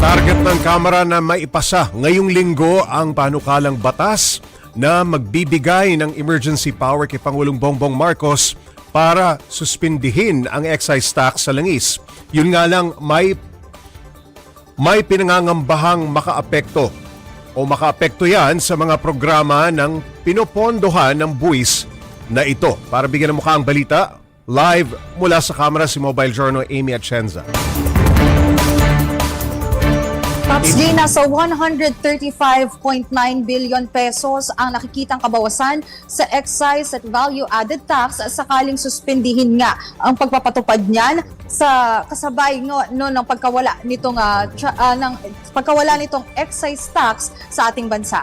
Target ng Kamara na maipasa ngayong linggo ang panukalang batas na magbibigay ng emergency power kay Pangulong Bongbong Marcos para suspindihin ang excise tax sa langis. Yun nga lang, may pinangangambahang makaapekto yan sa mga programa ng pinopondohan ng buwis na ito. Para bigyan ng mukha ang balita, live mula sa Kamara si Mobile Journal Amy Atienza. Pops J, nasa 135.9 billion pesos ang nakikitang kabawasan sa excise at value-added tax sakaling suspindihin nga ang pagpapatupad niyan sa kasabay ng pagkawala nitong excise tax sa ating bansa.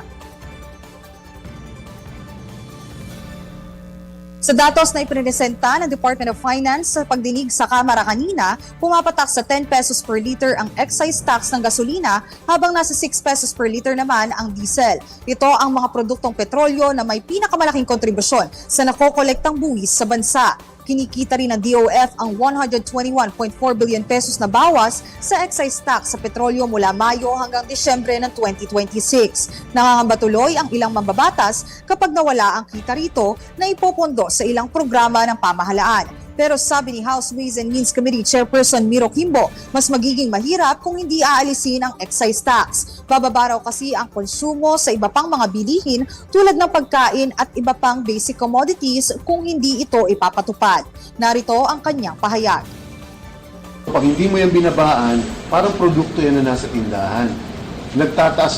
Sa datos na ipresenta ng Department of Finance sa pagdinig sa Kamara kanina, pumapatak sa 10 pesos per liter ang excise tax ng gasolina habang nasa 6 pesos per liter naman ang diesel. Ito ang mga produktong petrolyo na may pinakamalaking kontribusyon sa nakokolektang buwis sa bansa. Kinikita rin ng DOF ang 121.4 billion pesos na bawas sa excise tax sa petrolyo mula Mayo hanggang Disyembre ng 2026. Nangangamba tuloy ang ilang mambabatas kapag nawala ang kita rito na ipopondo sa ilang programa ng pamahalaan. Pero sabi ni House Ways and Means Committee Chairperson Miro Kimbo, mas magiging mahirap kung hindi aalisin ang excise tax. Bababa raw kasi ang konsumo sa iba pang mga bilihin tulad ng pagkain at iba pang basic commodities kung hindi ito ipapatupad. Narito ang kanyang pahayag. Pag hindi mo yan binabaan, parang produkto yan na nasa tindahan. Nagtataas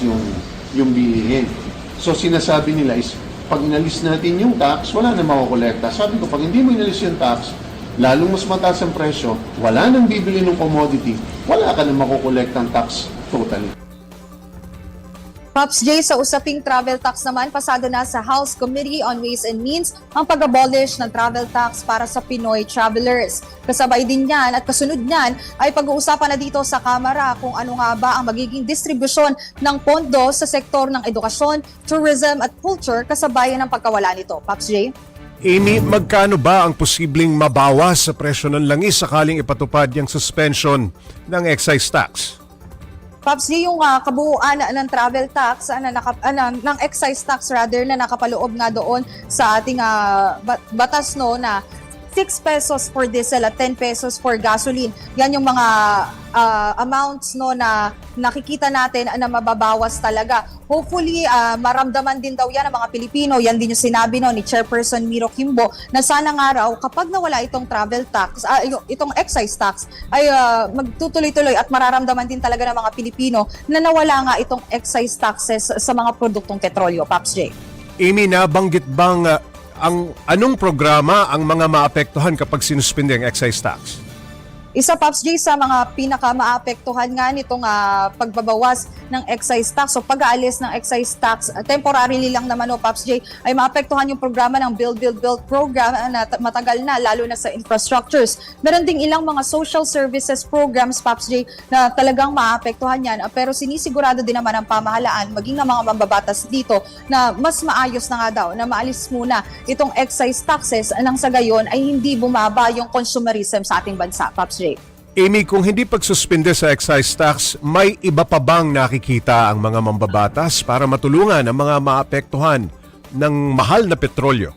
yung bilihin. So sinasabi nila is, pag inalis natin yung tax, wala na makukolekta. Sabi ko, pag hindi mo inalis yung tax, lalong mas mataas ang presyo, wala nang bibili ng commodity, wala ka na makukolektang tax totally. Pops J, sa usaping travel tax naman, pasado na sa House Committee on Ways and Means ang pag-abolish ng travel tax para sa Pinoy travelers. Kasabay din yan at kasunod niyan ay pag-uusapan na dito sa Kamara kung ano nga ba ang magiging distribusyon ng pondo sa sektor ng edukasyon, tourism at culture kasabay ng pagkawala nito. Pops J? Amy, magkano ba ang posibleng mabawas sa presyo ng langis sakaling ipatupad yung suspension ng excise tax? Pops J, yung kabuuan ng travel tax, ng excise tax rather, na nakapaloob nga doon sa ating batas na 6 pesos for diesel at 10 pesos for gasoline. Yan yung mga amounts na nakikita natin na mababawas talaga. Hopefully, maramdaman din daw yan ng mga Pilipino. Yan din yung sinabi ni Chairperson Miro Kimbo na sana nga raw kapag nawala itong travel tax, itong excise tax, ay magtutuloy-tuloy at mararamdaman din talaga ng mga Pilipino na nawala nga itong excise taxes sa mga produktong petrolyo. Pops J. Amy, nabanggit bang ang anong programa ang mga maapektuhan kapag sinuspindi ang excise tax? Isa, Pops J, sa mga pinaka-maapektuhan nga nitong pagbabawas ng excise tax o pag-aalis ng excise tax, temporarily lang naman, Pops J, ay maapektuhan yung programa ng Build program na matagal na, lalo na sa infrastructures. Meron ding ilang mga social services programs, Pops J, na talagang maapektuhan yan. Pero sinisigurado din naman ang pamahalaan, maging ng mga mambabatas dito, na mas maayos na nga daw na maalis muna itong excise taxes nang sa gayon ay hindi bumaba yung consumerism sa ating bansa, Pops J. Amy, kung hindi pagsuspinde sa excise tax, may iba pa bang nakikita ang mga mambabatas para matulungan ang mga maapektuhan ng mahal na petrolyo?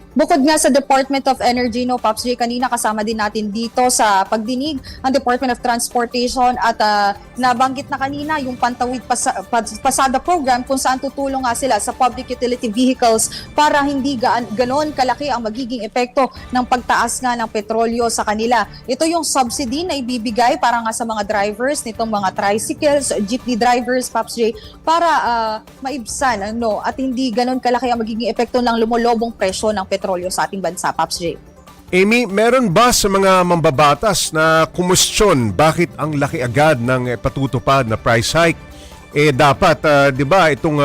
Bukod nga sa Department of Energy, Pops J, kanina kasama din natin dito sa pagdinig ang Department of Transportation at nabanggit na kanina yung Pantawid Pasada program kung saan tutulong nga sila sa public utility vehicles para hindi ganon kalaki ang magiging epekto ng pagtaas nga ng petrolyo sa kanila. Ito yung subsidy na ibibigay para nga sa mga drivers nitong mga tricycles, jeepney drivers, Pops J, para maibsan at hindi ganon kalaki ang magiging epekto ng lumulobong presyo ng petrolyo sa ating bansa, Pops J. Amy, meron ba sa mga mambabatas na kumustyon bakit ang laki agad ng patutupad na price hike? Dapat, di ba, itong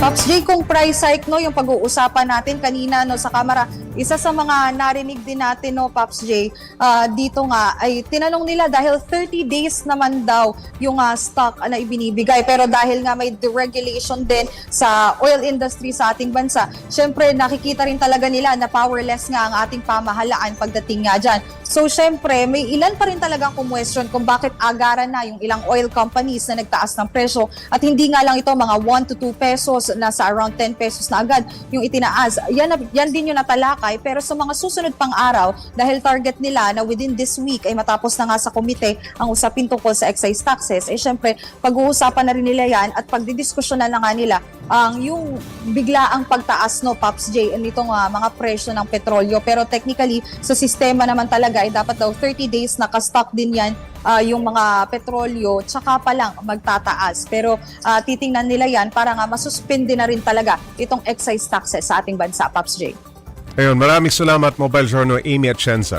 Pops J, kung price hike, no, yung pag-uusapan natin kanina, no, sa Kamara, isa sa mga narinig din natin, no, Pops J, dito nga ay tinanong nila dahil 30 days naman daw yung stock na ibinibigay. Pero dahil nga may deregulation din sa oil industry sa ating bansa, syempre nakikita rin talaga nila na powerless nga ang ating pamahalaan pagdating nga dyan. So syempre, may ilan pa rin talagang kumwestiyon kung bakit agaran na yung ilang oil companies na nagtaas ng presyo at hindi nga lang ito mga 1 to 2 pesos, nasa around 10 pesos na agad yung itinaas. Yan din yung natalakay, pero sa mga susunod pang araw, dahil target nila na within this week ay matapos na nga sa komite ang usapin tungkol sa excise taxes, syempre pag-uusapan na rin nila yan at pagdidiskusyonan na nga nila ang yung biglaang pagtaas, no, Pops J, nitong mga presyo ng petrolyo. Pero technically, sa sistema naman talaga ay dapat daw 30 days naka-stock din yan yung mga petrolyo, tsaka pa lang magtataas. Pero titingnan nila yan para nga masuspindi na rin talaga itong excise taxes sa ating bansa, Pops J. Ayun, maraming salamat, Mobile Journal Amy Atienza.